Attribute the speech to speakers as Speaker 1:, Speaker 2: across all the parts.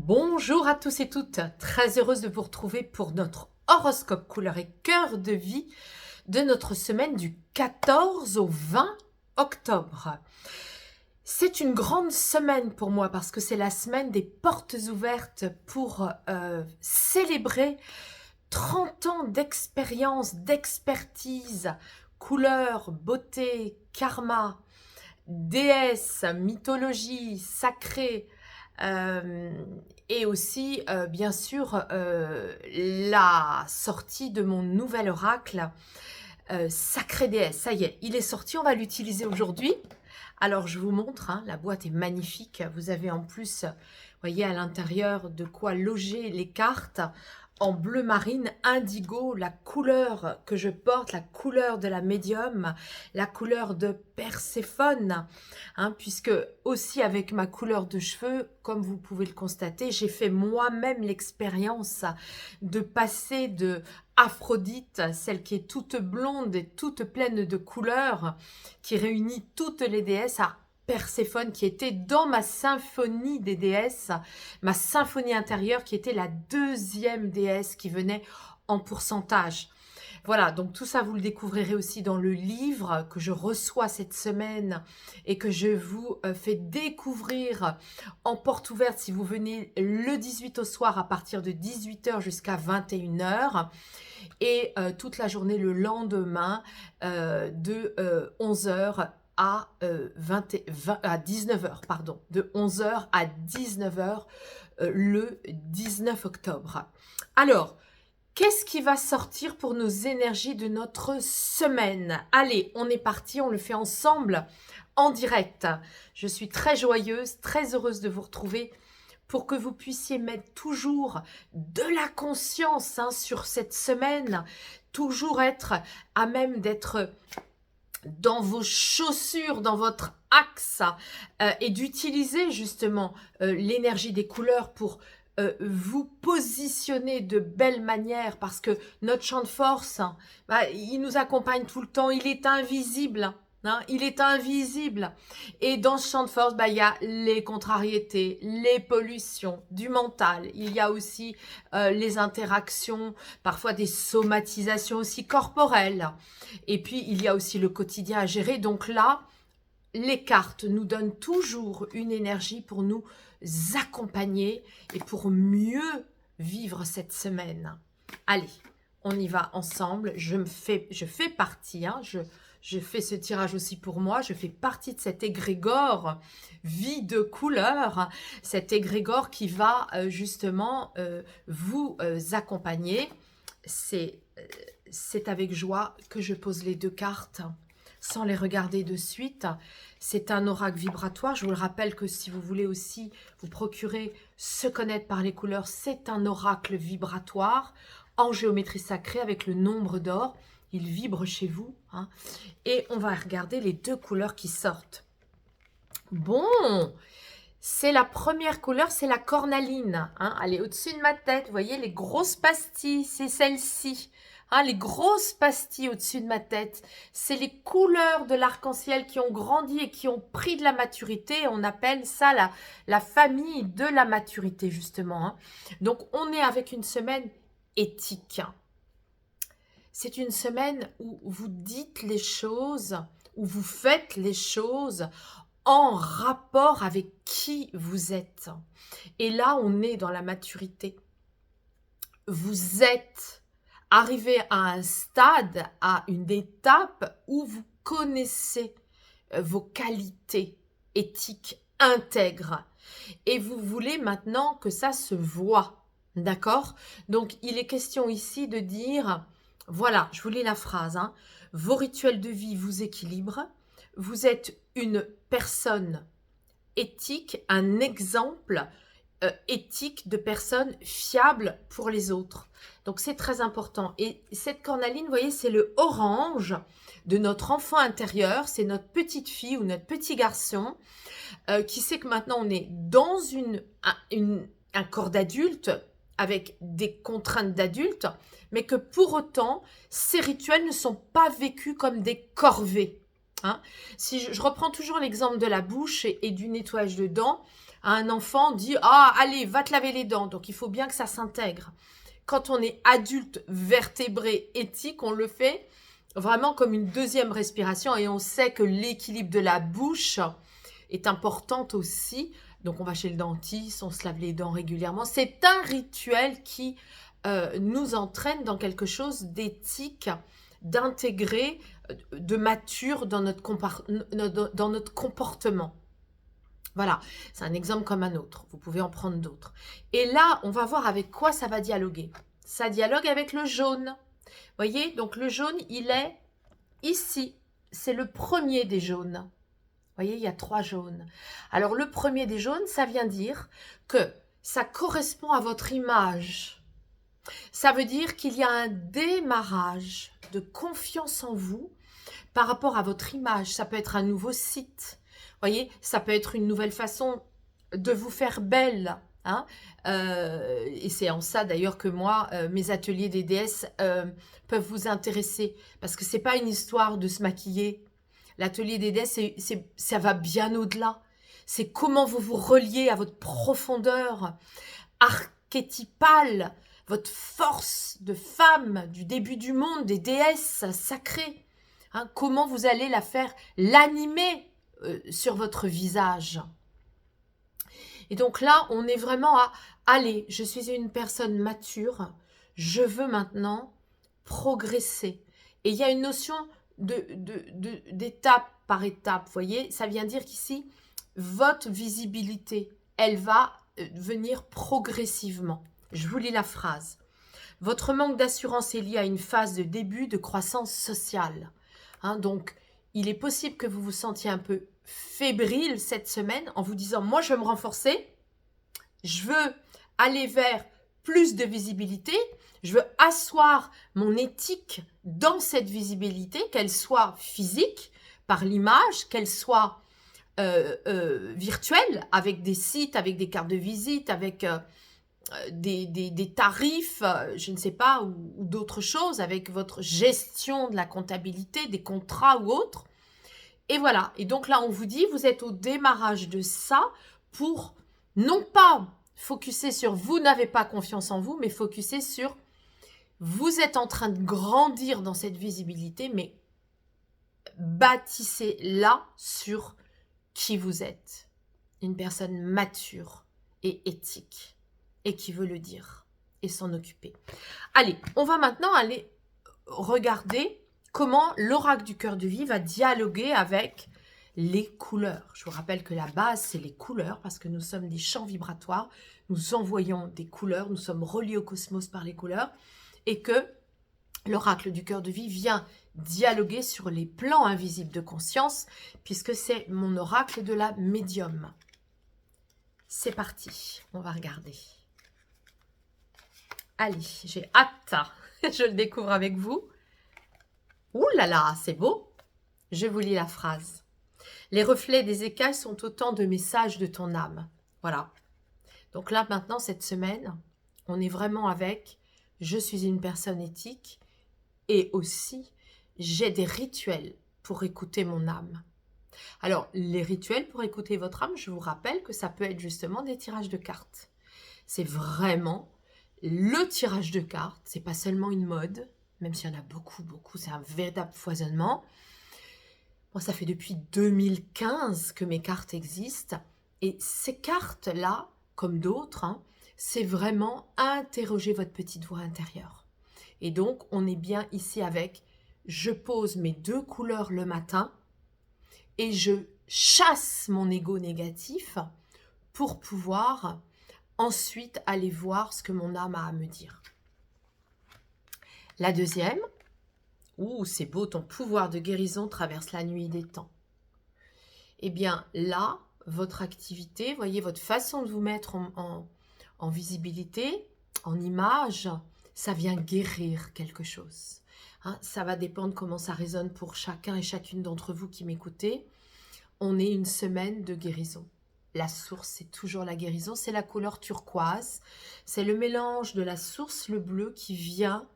Speaker 1: Bonjour à tous et toutes, très heureuse de vous retrouver pour notre horoscope couleur et cœur de vie de notre semaine du 14 au 20 octobre. C'est une grande semaine pour moi parce que c'est la semaine des portes ouvertes pour célébrer 30 ans d'expérience, d'expertise, couleur, beauté, karma, déesse, mythologie, sacrée, euh, et aussi, bien sûr, la sortie de mon nouvel oracle, Sacrée Déesse. Ça y est, il est sorti, on va l'utiliser aujourd'hui. Alors, je vous montre, hein, la boîte est magnifique. Vous avez en plus, vous voyez, à l'intérieur de quoi loger les cartes en bleu marine, indigo, la couleur que je porte, la couleur de la médium, la couleur de Perséphone, hein, puisque aussi avec ma couleur de cheveux, comme vous pouvez le constater, j'ai fait moi-même l'expérience de passer de Aphrodite, celle qui est toute blonde et toute pleine de couleurs, qui réunit toutes les déesses, à Perséphone, qui était dans ma symphonie des déesses, ma symphonie intérieure, qui était la deuxième déesse qui venait en pourcentage. Voilà, donc tout ça, vous le découvrirez aussi dans le livre que je reçois cette semaine et que je vous fais découvrir en porte ouverte si vous venez le 18 au soir à partir de 18h jusqu'à 21h et toute la journée le lendemain de 11h à 19h, pardon, de 11h à 19h le 19 octobre. Alors, qu'est-ce qui va sortir pour nos énergies de notre semaine? Allez, on est parti, on le fait ensemble en direct. Je suis très joyeuse, très heureuse de vous retrouver pour que vous puissiez mettre toujours de la conscience, hein, sur cette semaine, toujours être à même d'être dans vos chaussures, dans votre axe, et d'utiliser justement l'énergie des couleurs pour vous positionner de belle manière, parce que notre champ de force, il nous accompagne tout le temps, il est invisible. Hein, il est invisible. Et dans ce champ de force, il y a les contrariétés, les pollutions, du mental. Il y a aussi les interactions, parfois des somatisations aussi corporelles. Et puis, il y a aussi le quotidien à gérer. Donc là, les cartes nous donnent toujours une énergie pour nous accompagner et pour mieux vivre cette semaine. Allez, on y va ensemble. Je fais partie, hein, je fais ce tirage aussi pour moi. Je fais partie de cet égrégore vie de couleur, cet égrégore qui va justement vous accompagner. C'est avec joie que je pose les deux cartes sans les regarder de suite. C'est un oracle vibratoire. Je vous le rappelle que si vous voulez aussi vous procurer Se connaître par les couleurs, c'est un oracle vibratoire en géométrie sacrée avec le nombre d'or. Il vibre chez vous, hein. Et on va regarder les deux couleurs qui sortent. Bon, c'est la première couleur, c'est la cornaline, hein. Elle est au-dessus de ma tête. Vous voyez, les grosses pastilles, c'est celle-ci. Hein, les grosses pastilles au-dessus de ma tête, c'est les couleurs de l'arc-en-ciel qui ont grandi et qui ont pris de la maturité. On appelle ça la famille de la maturité, justement, hein. Donc, on est avec une semaine éthique. C'est une semaine où vous dites les choses, où vous faites les choses en rapport avec qui vous êtes. Et là, on est dans la maturité. Vous êtes arrivé à un stade, à une étape où vous connaissez vos qualités éthiques intègres. Et vous voulez maintenant que ça se voit. D'accord? Donc, il est question ici de dire, voilà, je vous lis la phrase, hein, vos rituels de vie vous équilibrent, vous êtes une personne éthique, un exemple éthique de personne fiable pour les autres. Donc, c'est très important. Et cette cornaline, vous voyez, c'est le orange de notre enfant intérieur, c'est notre petite fille ou notre petit garçon qui sait que maintenant on est dans un corps d'adulte avec des contraintes d'adulte, mais que pour autant, ces rituels ne sont pas vécus comme des corvées. Hein. Si je reprends toujours l'exemple de la bouche et du nettoyage de dents, à un enfant, dit « Ah, allez, va te laver les dents ». Donc, il faut bien que ça s'intègre. Quand on est adulte, vertébré, éthique, on le fait vraiment comme une deuxième respiration et on sait que l'équilibre de la bouche est importante aussi. Donc, on va chez le dentiste, on se lave les dents régulièrement. C'est un rituel qui nous entraîne dans quelque chose d'éthique, d'intégré, de mature dans notre comportement. Voilà, c'est un exemple comme un autre. Vous pouvez en prendre d'autres. Et là, on va voir avec quoi ça va dialoguer. Ça dialogue avec le jaune. Voyez, donc le jaune, il est ici. C'est le premier des jaunes. Vous voyez, il y a 3 jaunes. Alors, le premier des jaunes, ça vient dire que ça correspond à votre image. Ça veut dire qu'il y a un démarrage de confiance en vous par rapport à votre image. Ça peut être un nouveau site. Vous voyez, ça peut être une nouvelle façon de vous faire belle. Hein. Et c'est en ça d'ailleurs que moi, mes ateliers des déesses peuvent vous intéresser. Parce que ce n'est pas une histoire de se maquiller. L'atelier des déesses, ça va bien au-delà. C'est comment vous vous reliez à votre profondeur archétypale, votre force de femme du début du monde, des déesses sacrées. Hein, comment vous allez la faire l'animer sur votre visage. Et donc là, on est vraiment à « Allez, je suis une personne mature, je veux maintenant progresser ». Et il y a une notion d'étape par étape, vous voyez. Ça vient dire qu'ici, votre visibilité, elle va venir progressivement. Je vous lis la phrase. « Votre manque d'assurance est lié à une phase de début de croissance sociale. Hein, » donc, il est possible que vous vous sentiez un peu fébrile cette semaine en vous disant « Moi, je veux me renforcer, je veux aller vers plus de visibilité, je veux asseoir mon éthique dans cette visibilité, qu'elle soit physique, par l'image, qu'elle soit virtuelle, avec des sites, avec des cartes de visite, avec des tarifs, je ne sais pas, ou d'autres choses, avec votre gestion de la comptabilité, des contrats ou autres. Et voilà, et donc là, on vous dit, vous êtes au démarrage de ça pour non pas focuser sur vous n'avez pas confiance en vous, mais focuser sur vous êtes en train de grandir dans cette visibilité, mais bâtissez-la sur qui vous êtes. Une personne mature et éthique et qui veut le dire et s'en occuper. Allez, on va maintenant aller regarder comment l'oracle du cœur de vie va dialoguer avec les couleurs. Je vous rappelle que la base, c'est les couleurs parce que nous sommes des champs vibratoires. Nous envoyons des couleurs, nous sommes reliés au cosmos par les couleurs et que l'oracle du cœur de vie vient dialoguer sur les plans invisibles de conscience puisque c'est mon oracle de la médium. C'est parti, on va regarder. Allez, j'ai hâte, je le découvre avec vous. Ouh là là, c'est beau. Je vous lis la phrase. Les reflets des écailles sont autant de messages de ton âme. Voilà. Donc là, maintenant, cette semaine, on est vraiment avec « Je suis une personne éthique » et aussi « J'ai des rituels pour écouter mon âme ». Alors, les rituels pour écouter votre âme, je vous rappelle que ça peut être justement des tirages de cartes. C'est vraiment le tirage de cartes, c'est pas seulement une mode, même s'il y en a beaucoup, c'est un véritable foisonnement. Moi, ça fait depuis 2015 que mes cartes existent. Et ces cartes-là, comme d'autres, hein, c'est vraiment interroger votre petite voix intérieure. Et donc, on est bien ici avec, je pose mes 2 couleurs le matin et je chasse mon ego négatif pour pouvoir ensuite aller voir ce que mon âme a à me dire. La deuxième, c'est beau, ton pouvoir de guérison traverse la nuit des temps. Eh bien là, votre activité, voyez votre façon de vous mettre en visibilité, en image, ça vient guérir quelque chose. Hein, ça va dépendre comment ça résonne pour chacun et chacune d'entre vous qui m'écoutez. On est une semaine de guérison. La source, c'est toujours la guérison, c'est la couleur turquoise. C'est le mélange de la source, le bleu, qui vient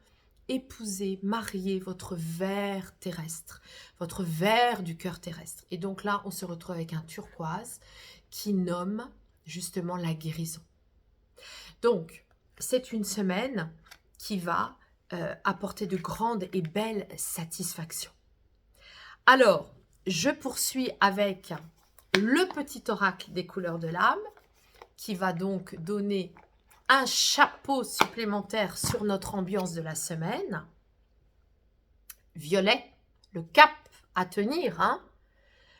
Speaker 1: épouser, marier votre vert terrestre, votre vert du cœur terrestre. Et donc là, on se retrouve avec un turquoise qui nomme justement la guérison. Donc, c'est une semaine qui va apporter de grandes et belles satisfactions. Alors, je poursuis avec le petit oracle des couleurs de l'âme qui va donc donner un chapeau supplémentaire sur notre ambiance de la semaine. Violet, le cap à tenir, hein.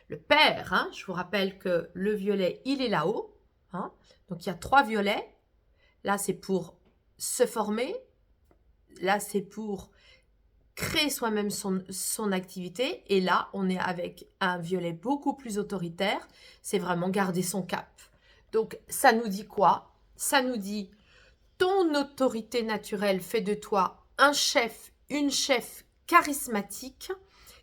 Speaker 1: Le père, hein. Je vous rappelle que le violet, il est là-haut, hein. Donc, il y a 3 violets. Là, c'est pour se former. Là, c'est pour créer soi-même son activité. Et là, on est avec un violet beaucoup plus autoritaire. C'est vraiment garder son cap. Donc, ça nous dit quoi? Ça nous dit, ton autorité naturelle fait de toi un chef, une chef charismatique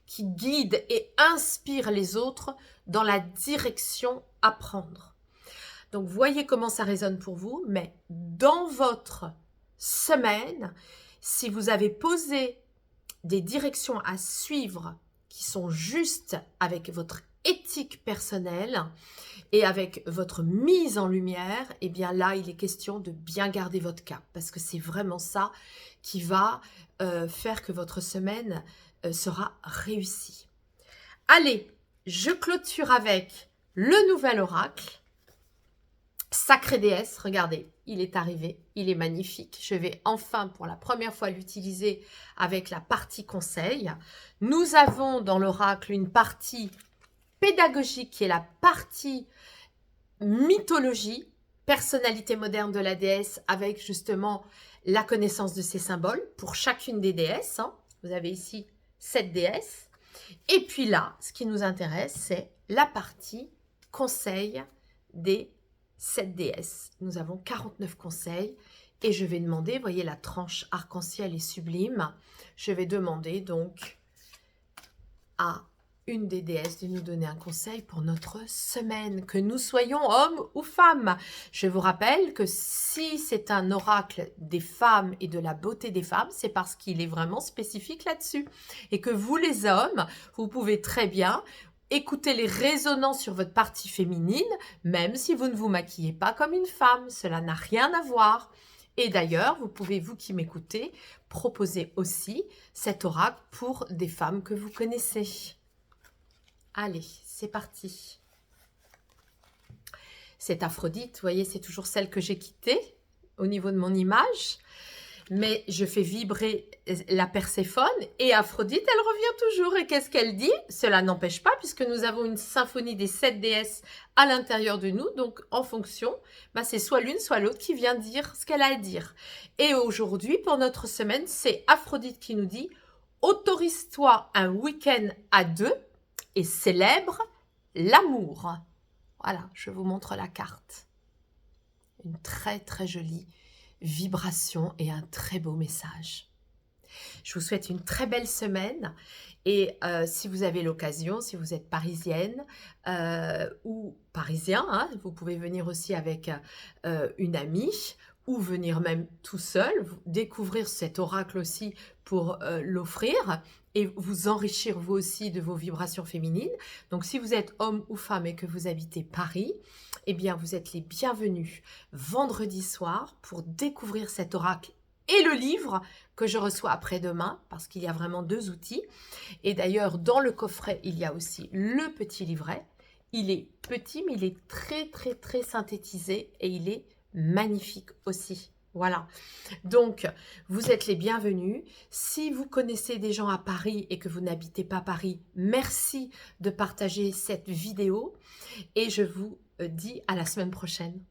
Speaker 1: qui guide et inspire les autres dans la direction à prendre. Donc, voyez comment ça résonne pour vous, mais dans votre semaine, si vous avez posé des directions à suivre qui sont justes avec votre éthique personnelle et avec votre mise en lumière, eh bien là, il est question de bien garder votre cap parce que c'est vraiment ça qui va faire que votre semaine sera réussie. Allez, je clôture avec le nouvel oracle. Sacrée déesse, regardez, il est arrivé, il est magnifique. Je vais enfin pour la première fois l'utiliser avec la partie conseil. Nous avons dans l'oracle une partie pédagogique qui est la partie mythologie, personnalité moderne de la déesse avec justement la connaissance de ses symboles pour chacune des déesses. Hein. Vous avez ici 7 déesses. Et puis là, ce qui nous intéresse, c'est la partie conseil des 7 déesses. Nous avons 49 conseils et je vais demander, voyez la tranche arc-en-ciel est sublime, je vais demander donc à une des déesses de nous donner un conseil pour notre semaine, que nous soyons hommes ou femmes. Je vous rappelle que si c'est un oracle des femmes et de la beauté des femmes, c'est parce qu'il est vraiment spécifique là-dessus. Et que vous les hommes, vous pouvez très bien écouter les résonances sur votre partie féminine, même si vous ne vous maquillez pas comme une femme. Cela n'a rien à voir. Et d'ailleurs, vous pouvez, vous qui m'écoutez, proposer aussi cet oracle pour des femmes que vous connaissez. Allez, c'est parti. C'est Aphrodite, vous voyez, c'est toujours celle que j'ai quittée au niveau de mon image. Mais je fais vibrer la Perséphone et Aphrodite, elle revient toujours. Et qu'est-ce qu'elle dit? Cela n'empêche pas, puisque nous avons une symphonie des 7 déesses à l'intérieur de nous. Donc, en fonction, c'est soit l'une, soit l'autre qui vient dire ce qu'elle a à dire. Et aujourd'hui, pour notre semaine, c'est Aphrodite qui nous dit « Autorise-toi un week-end à 2 et célèbre l'amour ». Voilà, je vous montre la carte. Une très, très jolie vibration et un très beau message. Je vous souhaite une très belle semaine et si vous avez l'occasion, si vous êtes parisienne ou parisien, hein, vous pouvez venir aussi avec une amie ou venir même tout seul, découvrir cet oracle aussi pour l'offrir et vous enrichir vous aussi de vos vibrations féminines. Donc si vous êtes homme ou femme et que vous habitez Paris, eh bien vous êtes les bienvenus vendredi soir pour découvrir cet oracle et le livre que je reçois après-demain, parce qu'il y a vraiment 2 outils. Et d'ailleurs, dans le coffret, il y a aussi le petit livret. Il est petit, mais il est très, très, très synthétisé et il est magnifique aussi. Voilà. Donc, vous êtes les bienvenus. Si vous connaissez des gens à Paris et que vous n'habitez pas Paris, merci de partager cette vidéo. Et je vous dis à la semaine prochaine.